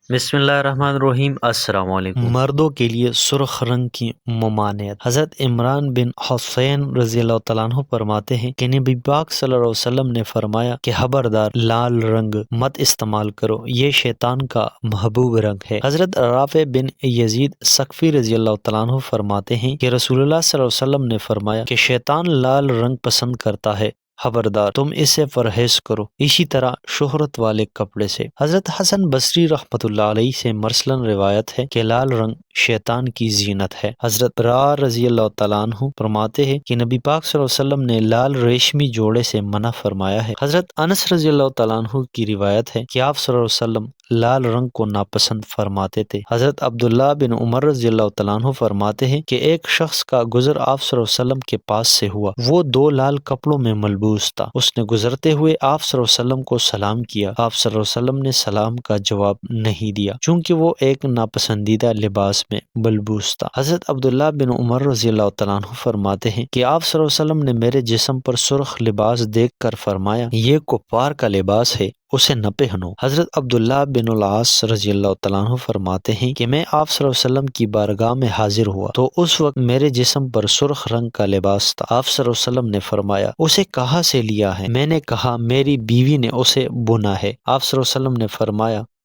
بسم اللہ الرحمن الرحیم۔ السلام علیکم۔ مردوں کے لیے سرخ رنگ کی ممانعت۔ حضرت عمران بن حسین رضی اللہ تعالیٰ عنہ فرماتے ہیں کہ نبی پاک صلی اللہ علیہ وسلم نے فرمایا کہ خبردار لال رنگ مت استعمال کرو، یہ شیطان کا محبوب رنگ ہے۔ حضرت رافع بن یزید ثقفی رضی اللہ تعالیٰ عنہ فرماتے ہیں کہ رسول اللہ صلی اللہ علیہ وسلم نے فرمایا کہ شیطان لال رنگ پسند کرتا ہے، خبردار تم اس سے پرہیز کرو۔ اسی طرح شہرت والے کپڑے سے۔ حضرت حسن بصری رحمۃ اللہ علیہ سے مرسلن روایت ہے کہ لال رنگ شیطان کی زینت ہے۔ حضرت را رضی اللہ تعالیٰ عنہ فرماتے ہیں کہ نبی پاک صلی اللہ علیہ وسلم نے لال ریشمی جوڑے سے منع فرمایا ہے۔ حضرت انس رضی اللہ تعالیٰ عنہ کی روایت ہے کہ آپ صلی اللہ علیہ وسلم لال رنگ کو ناپسند فرماتے تھے۔ حضرت عبداللہ بن عمر رضی اللہ تعالیٰ عنہ فرماتے ہیں کہ ایک شخص کا گزر آپ صلی اللہ علیہ وسلم کے پاس سے ہوا، وہ 2 لال کپڑوں میں ملبوس تھا۔ اس نے گزرتے ہوئے آپ صلی اللہ علیہ وسلم کو سلام کیا، آپ صلی اللہ علیہ وسلم نے سلام کا جواب نہیں دیا چونکہ وہ ایک ناپسندیدہ لباس میں ملبوس تھا۔ حضرت عبداللہ بن عمر رضی اللہ تعالیٰ عنہ فرماتے ہیں کہ آپ صلی اللہ علیہ وسلم نے میرے جسم پر سرخ لباس دیکھ کر فرمایا، یہ کفار کا لباس ہے، اسے نہ پہنو۔ حضرت عبداللہ بن العاص رضی اللہ تعالیٰ عنہ فرماتے ہیں کہ میں آپ صلی اللہ علیہ وسلم کی بارگاہ میں حاضر ہوا تو اس وقت میرے جسم پر سرخ رنگ کا لباس تھا۔ آپ صلی اللہ علیہ وسلم نے فرمایا، اسے کہاں سے لیا ہے؟ میں نے کہا، میری بیوی نے اسے بنا ہے۔ آپ صلی اللہ علیہ وسلم نے فرمایا،